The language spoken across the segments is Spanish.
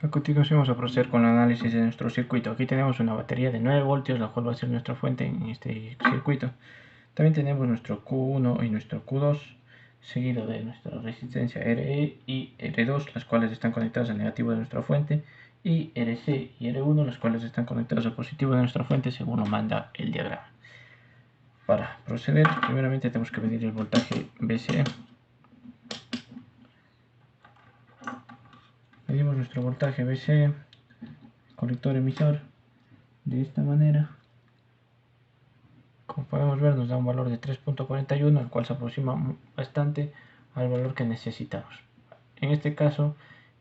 A continuación vamos a proceder con el análisis de nuestro circuito. Aquí tenemos una batería de 9 voltios, la cual va a ser nuestra fuente en este circuito. También tenemos nuestro Q1 y nuestro Q2, seguido de nuestra resistencia RE y R2, las cuales están conectadas al negativo de nuestra fuente, y RC y R1, las cuales están conectadas al positivo de nuestra fuente, según lo manda el diagrama. Para proceder, primeramente tenemos que medir el voltaje VCE. Medimos nuestro voltaje VCE, colector emisor, de esta manera. Como podemos ver, nos da un valor de 3.41, el cual se aproxima bastante al valor que necesitamos. En este caso,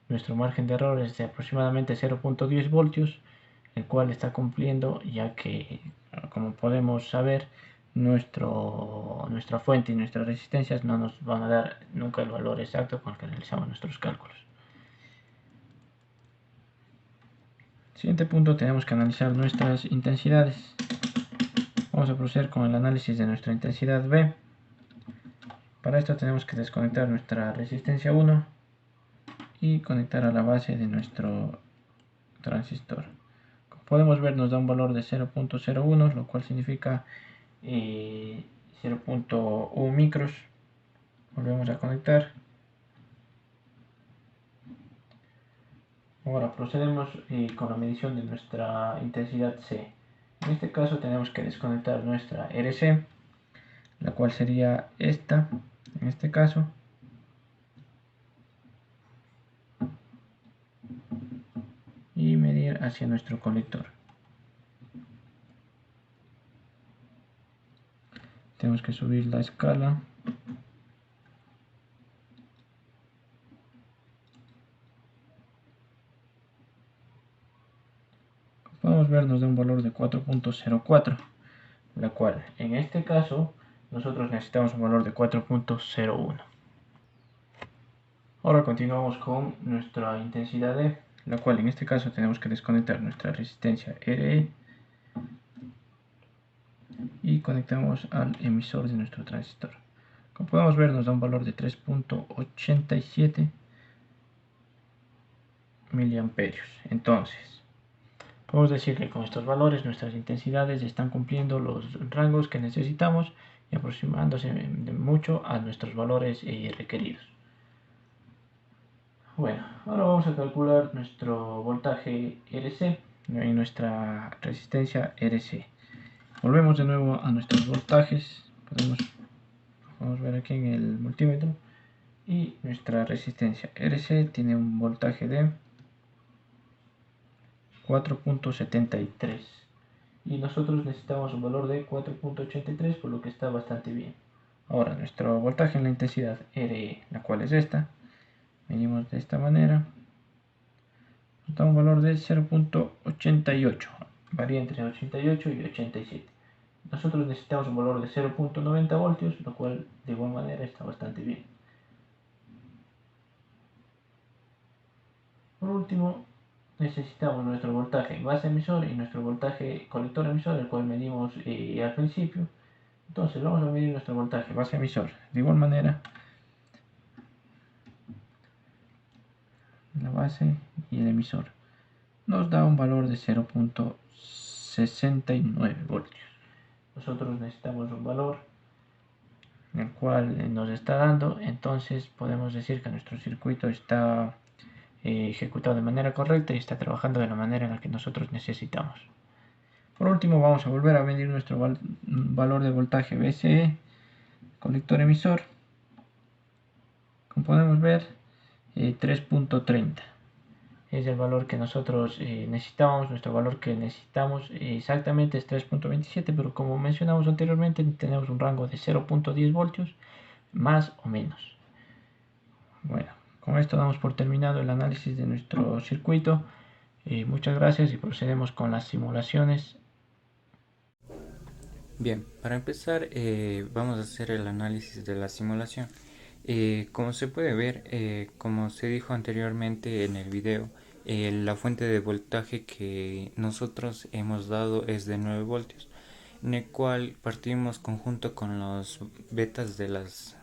nuestro margen de error es de aproximadamente 0.10 voltios, el cual está cumpliendo, ya que, como podemos saber, nuestra fuente y nuestras resistencias no nos van a dar nunca el valor exacto con el que realizamos nuestros cálculos. Siguiente punto, tenemos que analizar nuestras intensidades. Vamos a proceder con el análisis de nuestra intensidad V. Para esto tenemos que desconectar nuestra resistencia 1 y conectar a la base de nuestro transistor. Como podemos ver, nos da un valor de 0.01, lo cual significa 0.1 micros. Volvemos a conectar. Ahora procedemos con la medición de nuestra intensidad C. En este caso tenemos que desconectar nuestra RC, la cual sería esta, en este caso. Y medir hacia nuestro colector. Tenemos que subir la escala. Como podemos ver, nos da un valor de 4.04, la cual en este caso nosotros necesitamos un valor de 4.01. Ahora continuamos con nuestra intensidad E, la cual en este caso tenemos que desconectar nuestra resistencia RE y conectamos al emisor de nuestro transistor. Como podemos ver, nos da un valor de 3.87 miliamperios. Entonces, podemos decir que con estos valores nuestras intensidades están cumpliendo los rangos que necesitamos y aproximándose mucho a nuestros valores requeridos. Bueno, ahora vamos a calcular nuestro voltaje RC y nuestra resistencia RC. Volvemos de nuevo a nuestros voltajes. Podemos ver aquí en el multímetro. Y nuestra resistencia RC tiene un voltaje de 4.73 y nosotros necesitamos un valor de 4.83, por lo que está bastante bien. Ahora nuestro voltaje en la intensidad RE, la cual es esta, medimos de esta manera, nos da un valor de 0.88, varía entre 88 y 87. Nosotros necesitamos un valor de 0.90 voltios, lo cual de igual manera está bastante bien. Por último, necesitamos nuestro voltaje base emisor y nuestro voltaje colector emisor, el cual medimos al principio. Entonces vamos a medir nuestro voltaje base emisor. De igual manera, la base y el emisor nos da un valor de 0.69 voltios. Nosotros necesitamos un valor en el cual nos está dando, entonces podemos decir que nuestro circuito está ejecutado de manera correcta y está trabajando de la manera en la que nosotros necesitamos. Por último, vamos a volver a medir nuestro valor de voltaje VCE, colector emisor. Como podemos ver, 3.30 es el valor que nosotros necesitamos. Nuestro valor que necesitamos exactamente es 3.27, pero como mencionamos anteriormente, tenemos un rango de 0.10 voltios más o menos. Bueno, con esto damos por terminado el análisis de nuestro circuito. Muchas gracias y procedemos con las simulaciones. Bien, para empezar vamos a hacer el análisis de la simulación. Como se puede ver, como se dijo anteriormente en el video, la fuente de voltaje que nosotros hemos dado es de 9 voltios, en el cual partimos conjunto con los betas de los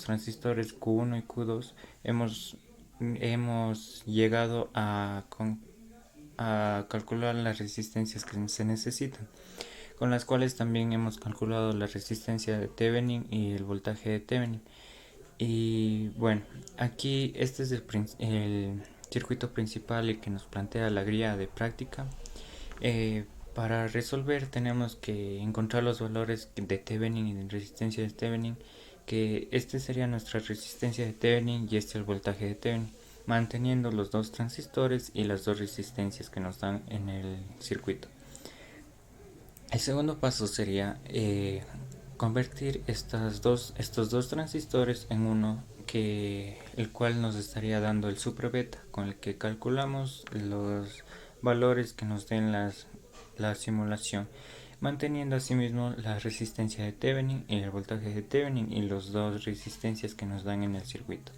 transistores Q1 y Q2. Hemos hemos llegado a calcular las resistencias que se necesitan, con las cuales también hemos calculado la resistencia de Thevenin y el voltaje de Thevenin. Y bueno, aquí este es el circuito principal y que nos plantea la guía de práctica. Eh, para resolver tenemos que encontrar los valores de Thevenin y de resistencia de Thevenin, que este sería nuestra resistencia de Thevenin y este el voltaje de Thevenin, manteniendo los dos transistores y las dos resistencias que nos dan en el circuito. El segundo paso sería convertir estos dos transistores en uno, el cual nos estaría dando el super beta, con el que calculamos los valores que nos den la simulación, manteniendo asimismo la resistencia de Thevenin y el voltaje de Thevenin y las dos resistencias que nos dan en el circuito.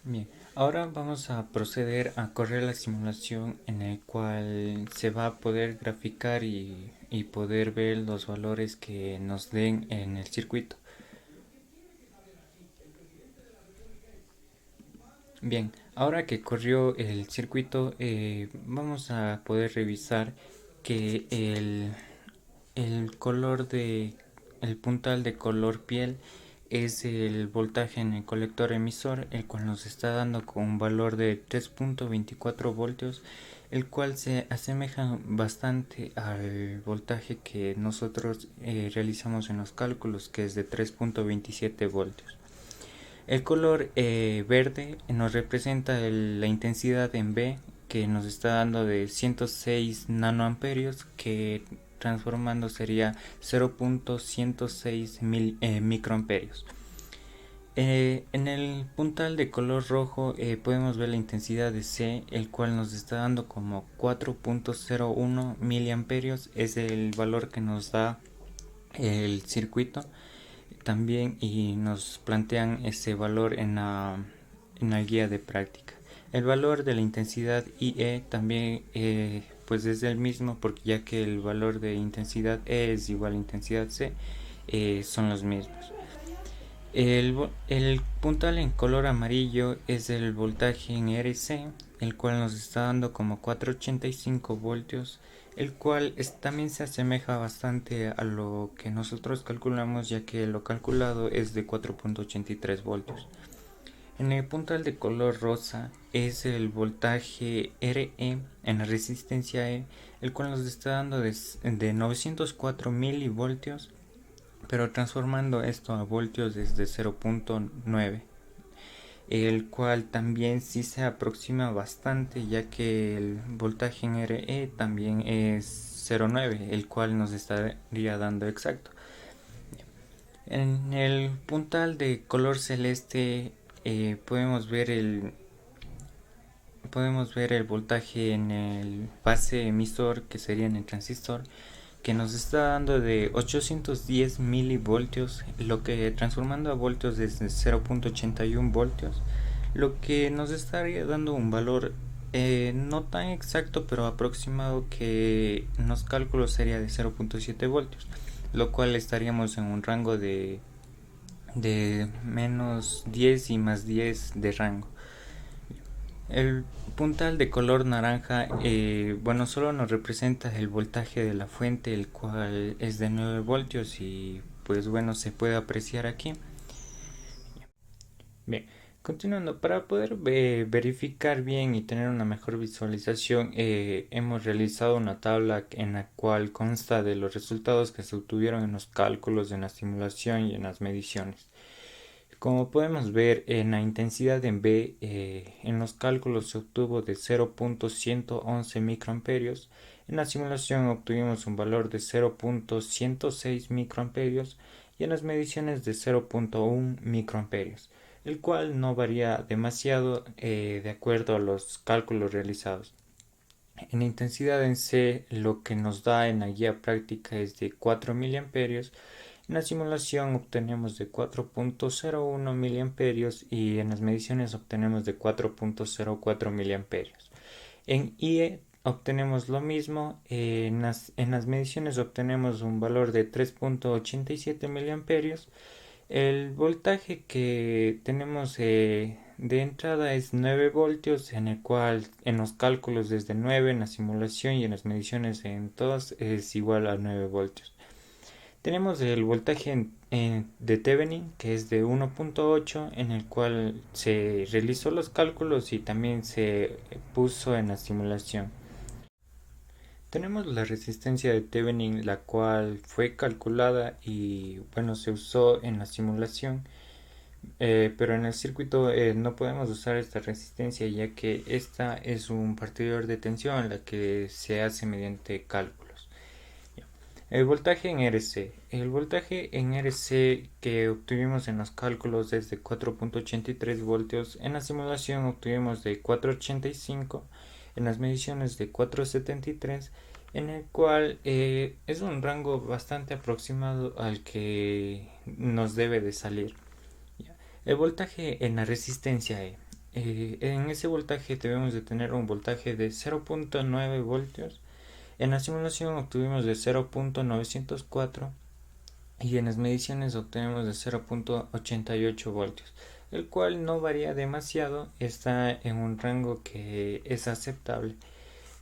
Bien, ahora vamos a proceder a correr la simulación en el cual se va a poder graficar y poder ver los valores que nos den en el circuito. Bien, ahora que corrió el circuito, vamos a poder revisar que el puntal de color piel es el voltaje en el colector emisor, el cual nos está dando con un valor de 3.24 voltios, el cual se asemeja bastante al voltaje que nosotros realizamos en los cálculos, que es de 3.27 voltios. El color verde nos representa la intensidad en B, que nos está dando de 106 nanoamperios, que transformando sería 0.106 microamperios. En el puntal de color rojo podemos ver la intensidad de C, el cual nos está dando como 4.01 miliamperios, es el valor que nos da el circuito también, y nos plantean ese valor en la guía de práctica. El valor de la intensidad IE también pues es el mismo, porque ya que el valor de intensidad E es igual a intensidad C, son los mismos. El puntal en color amarillo es el voltaje en RC, el cual nos está dando como 485 voltios, el cual también se asemeja bastante a lo que nosotros calculamos, ya que lo calculado es de 4.83 voltios. En el puntal de color rosa es el voltaje RE en la resistencia E, el cual nos está dando de 904 milivoltios, pero transformando esto a voltios desde 0.9, el cual también sí se aproxima bastante, ya que el voltaje en RE también es 0.9, el cual nos estaría dando exacto. En el puntal de color celeste podemos ver el voltaje en el base emisor, que sería en el transistor, que nos está dando de 810 milivoltios, lo que transformando a voltios desde 0.81 voltios, lo que nos estaría dando un valor no tan exacto, pero aproximado, que en los cálculos sería de 0.7 voltios, lo cual estaríamos en un rango de menos 10 y más 10 de rango. El puntal de color naranja, solo nos representa el voltaje de la fuente, el cual es de 9 voltios, y pues bueno, se puede apreciar aquí. Bien, continuando, para poder verificar bien y tener una mejor visualización, hemos realizado una tabla en la cual consta de los resultados que se obtuvieron en los cálculos, en la simulación y en las mediciones. Como podemos ver, en la intensidad en B, en los cálculos se obtuvo de 0.111 microamperios, en la simulación obtuvimos un valor de 0.106 microamperios y en las mediciones de 0.1 microamperios, el cual no varía demasiado de acuerdo a los cálculos realizados. En la intensidad en C, lo que nos da en la guía práctica es de 4 miliamperios. En la simulación obtenemos de 4.01 miliamperios y en las mediciones obtenemos de 4.04 miliamperios. En IE obtenemos lo mismo, en las mediciones obtenemos un valor de 3.87 miliamperios El voltaje que tenemos de entrada es 9 voltios, en el cual en los cálculos desde 9 en la simulación y en las mediciones en todas es igual a 9 voltios. Tenemos el voltaje de Thevenin, que es de 1.8, en el cual se realizó los cálculos y también se puso en la simulación. Tenemos la resistencia de Thevenin, la cual fue calculada y bueno, se usó en la simulación, pero en el circuito no podemos usar esta resistencia, ya que esta es un partidor de tensión, la que se hace mediante cálculos. El voltaje en RC. El voltaje en RC que obtuvimos en los cálculos es de 4.83 voltios. En la simulación obtuvimos de 4.85. En las mediciones de 4.73. En el cual es un rango bastante aproximado al que nos debe de salir. El voltaje en la resistencia E. En ese voltaje debemos de tener un voltaje de 0.9 voltios. En la simulación obtuvimos de 0.904 y en las mediciones obtenemos de 0.88 voltios, el cual no varía demasiado, está en un rango que es aceptable.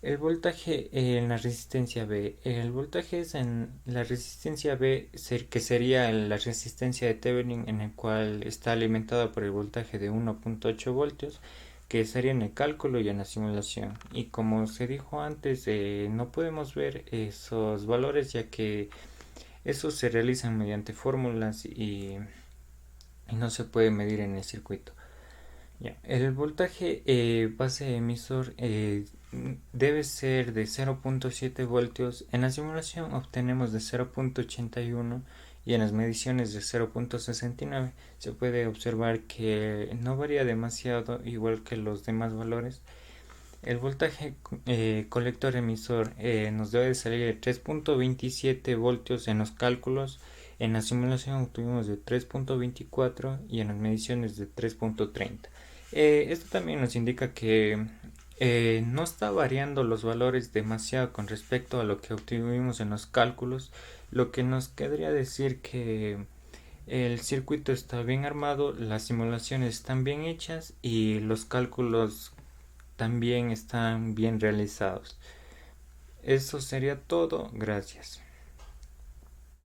El voltaje en la resistencia B. El voltaje es en la resistencia B, que sería la resistencia de Thevenin, en el cual está alimentada por el voltaje de 1.8 voltios, que sería en el cálculo y en la simulación. Y como se dijo antes, no podemos ver esos valores, ya que esos se realizan mediante fórmulas y no se puede medir en el circuito. Ya. El voltaje base emisor debe ser de 0.7 voltios. En la simulación obtenemos de 0.81 y en las mediciones de 0.69. Se puede observar que no varía demasiado, igual que los demás valores. El voltaje colector emisor nos debe de salir de 3.27 voltios en los cálculos. En la simulación obtuvimos de 3.24 y en las mediciones de 3.30. Esto también nos indica que no está variando los valores demasiado con respecto a lo que obtuvimos en los cálculos, lo que nos querría decir que el circuito está bien armado, las simulaciones están bien hechas y los cálculos también están bien realizados. Eso sería todo, gracias.